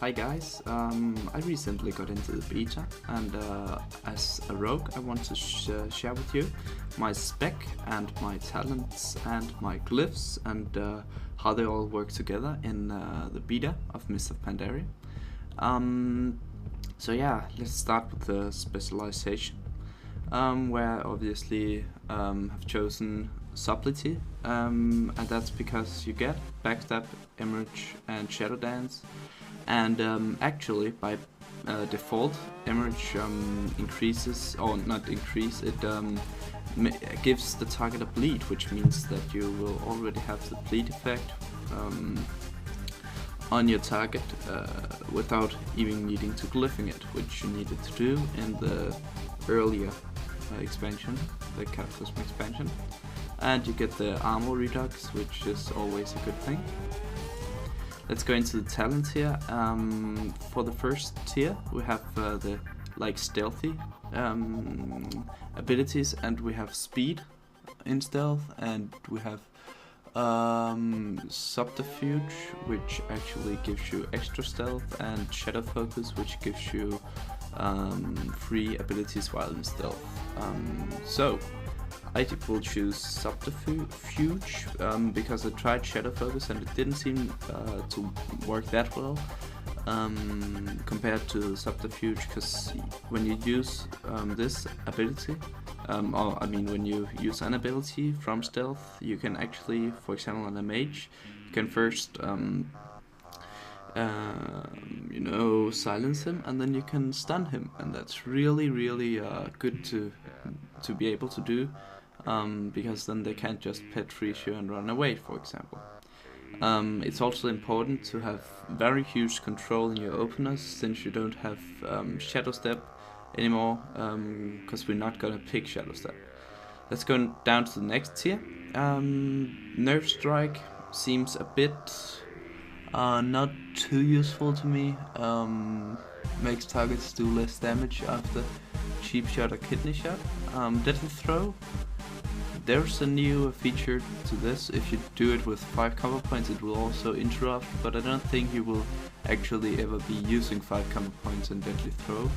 Hi guys, I recently got into the beta and as a rogue I want to share with you my spec and my talents and my glyphs and how they all work together in the beta of Mists of Pandaria. So yeah, let's start with the specialization, where I obviously have chosen subtlety, and that's because you get backstab, emerge and shadow dance. And actually, by default, emerge increases, or not increase, it gives the target a bleed, which means that you will already have the bleed effect on your target without even needing to glyphing it, which you needed to do in the earlier expansion, the Cataclysm expansion. And you get the armor redux, which is always a good thing. Let's go into the talents here. For the first tier, we have the stealthy abilities, and we have speed in stealth, and we have subterfuge, which actually gives you extra stealth, and shadow focus, which gives you free abilities while in stealth. So I will choose subterfuge because I tried shadow focus and it didn't seem to work that well compared to subterfuge, because when you use this ability, when you use an ability from stealth, you can actually, for example on a mage, you can first silence him, and then you can stun him, and that's really good to be able to do, because then they can't just pet freeze you and run away, for example. It's also important to have very huge control in your openers, since you don't have shadow step anymore, because we're not gonna pick shadow step. Let's go down to the next tier. Nerve strike seems a bit not too useful to me. Makes targets do less damage after cheap shot or kidney shot. Deadly throw, there's a new feature to this. If you do it with 5 combo points, it will also interrupt, but I don't think you will actually ever be using 5 combo points in deadly throw.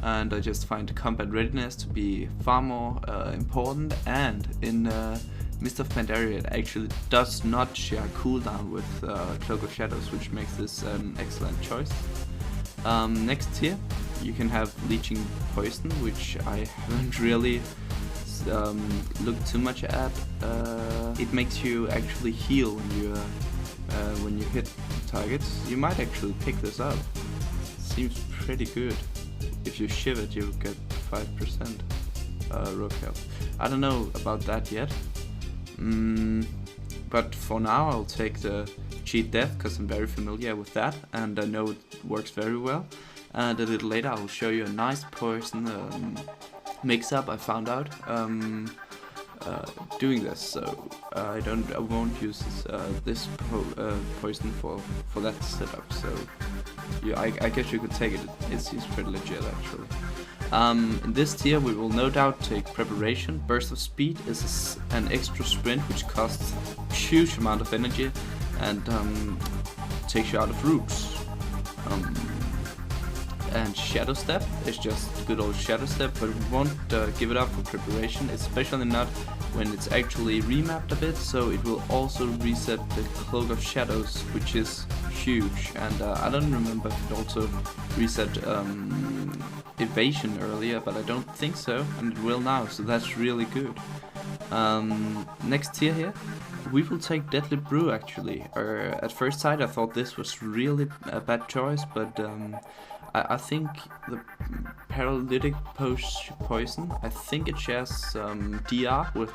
And I just find combat readiness to be far more important, and in Mists of Pandaria it actually does not share cooldown with Cloak of Shadows, which makes this an excellent choice. Next tier, you can have Leeching Poison, which I haven't really looked too much at. It makes you actually heal when you hit targets. You might actually pick this up. Seems pretty good. If you shiv it, you get 5% rogue health. I don't know about that yet. But for now I'll take the cheat death, because I'm very familiar with that and I know it works very well. And a little later I will show you a nice poison mix-up I found out doing this. So I won't use this poison for that setup. So yeah, I guess you could take it. It seems pretty legit actually. In this tier we will no doubt take Preparation. Burst of Speed is an extra sprint which costs a huge amount of energy and takes you out of routes. And Shadow Step is just good old Shadow Step, but we won't give it up for Preparation, especially not when it's actually remapped a bit, so it will also reset the Cloak of Shadows, which is huge. And I don't remember if it also reset Evasion earlier, but I don't think so, and it will now, so that's really good. Next tier here, we will take Deadly Brew actually. At first sight I thought this was really a bad choice, but I think the Paralytic Poison, I think it shares DR with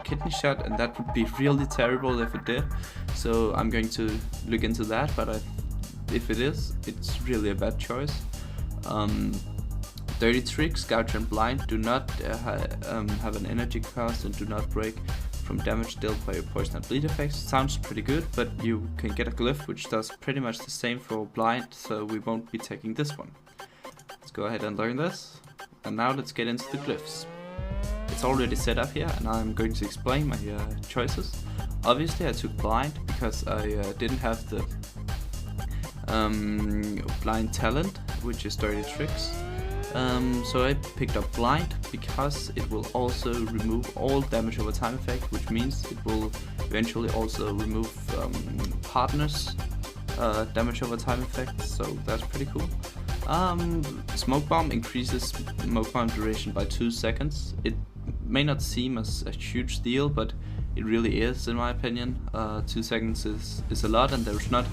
Kidney Shot, and that would be really terrible if it did. So I'm going to look into that, but if it is, it's really a bad choice. Dirty Trick, Scourge and Blind do not have an energy cost and do not break from damage dealt by your poison and bleed effects. Sounds pretty good, but you can get a glyph which does pretty much the same for blind, so we won't be taking this one. Let's go ahead and learn this. And now let's get into the glyphs. It's already set up here, and I'm going to explain my choices. Obviously I took blind because I didn't have the blind talent, which is dirty tricks. So I picked up blind because it will also remove all damage over time effect, which means it will eventually also remove partners damage over time effect, so that's pretty cool. Smoke bomb increases smoke bomb duration by 2 seconds. It may not seem as a huge deal, but it really is, in my opinion. 2 seconds is a lot, and there's not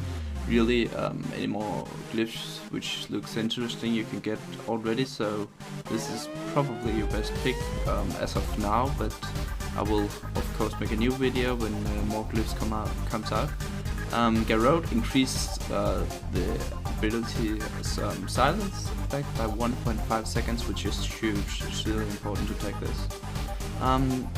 really any more glyphs which looks interesting you can get already, so this is probably your best pick as of now, but I will of course make a new video when more glyphs comes out. Garrote increased the ability silence effect by 1.5 seconds, which is huge. It's really important to take this.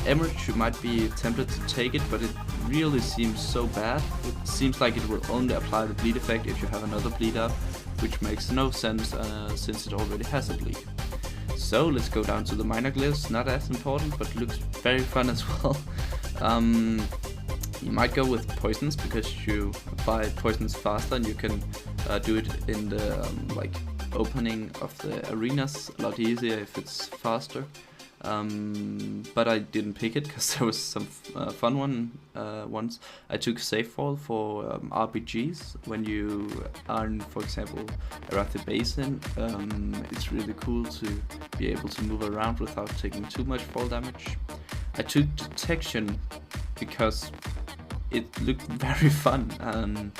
Emerald, you might be tempted to take it, but it really seems so bad. It seems like it will only apply the bleed effect if you have another bleed up, which makes no sense since it already has a bleed. So let's go down to the minor glyphs. Not as important, but looks very fun as well. You might go with poisons because you apply poisons faster, and you can do it in the like opening of the arenas a lot easier if it's faster. But I didn't pick it because there was some fun ones. I took safe fall for RPGs. When you are in, for example, Arathi Basin, it's really cool to be able to move around without taking too much fall damage. I took detection because it looked very fun, and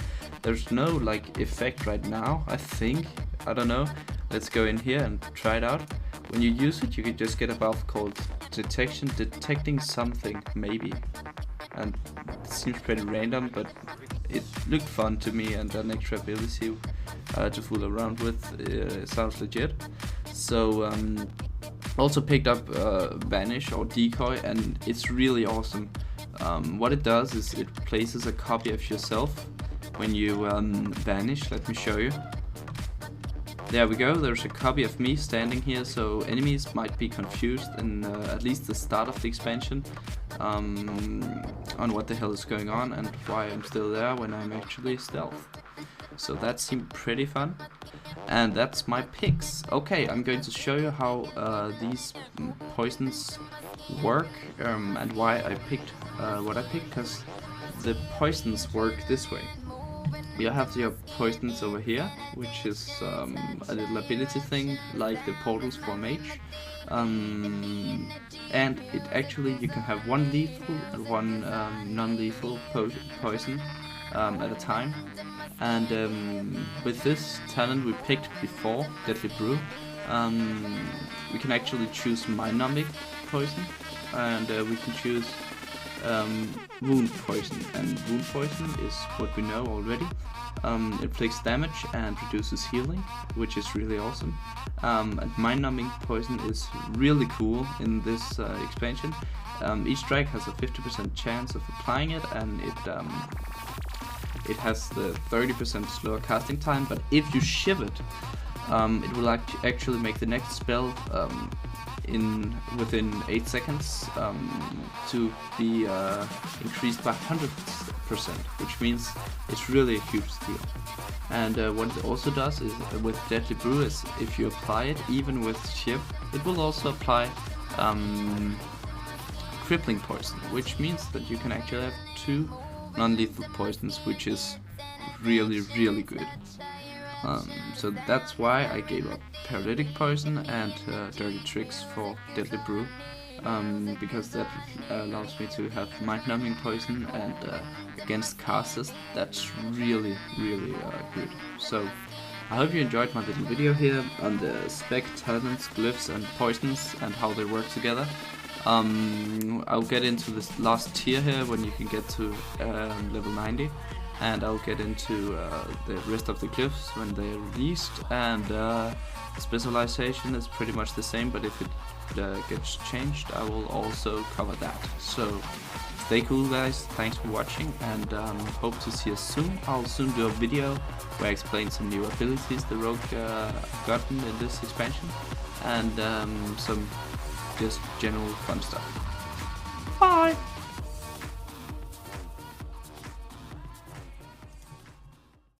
there's no like effect right now, I think. I don't know. Let's go in here and try it out. When you use it, you can just get a buff called detection, detecting something, maybe. And it seems pretty random, but it looked fun to me, and an extra ability to fool around with sounds legit. So also picked up Vanish or Decoy, and it's really awesome. What it does is it places a copy of yourself when you vanish. Let me show you. There we go, there's a copy of me standing here, so enemies might be confused in at least the start of the expansion on what the hell is going on and why I'm still there when I'm actually stealth. So that seemed pretty fun, and that's my picks. Okay, I'm going to show you how these poisons work and why I picked what I picked, because the poisons work this way. You have your poisons over here, which is a little ability thing, like the portals for mage. And it actually, you can have one lethal and one non-lethal poison at a time. And with this talent we picked before, Deadly Brew, we can actually choose mind-numbing poison, and we can choose wound poison, and wound poison is what we know already. Inflicts damage and reduces healing, which is really awesome. And mind-numbing poison is really cool in this expansion. Each strike has a 50% chance of applying it, and it has the 30% slower casting time, but if you shiv it, it will actually make the next spell within 8 seconds to be increased by 100%, which means it's really a huge deal. And what it also does is with Deadly Brew is if you apply it even with shiv, it will also apply crippling poison, which means that you can actually have 2 non-lethal poisons, which is really good. So that's why I gave up Paralytic Poison and Dirty Tricks for Deadly Brew, because that allows me to have Mind-Numbing Poison, and against casters that's really good. So I hope you enjoyed my little video here on the spec, talents, glyphs and poisons and how they work together. I'll get into this last tier here when you can get to level 90. And I'll get into the rest of the glyphs when they're released, and specialization is pretty much the same, but if it gets changed I will also cover that. So stay cool guys, thanks for watching, and hope to see you soon. I'll soon do a video where I explain some new abilities the rogue gotten in this expansion, and some just general fun stuff. Bye!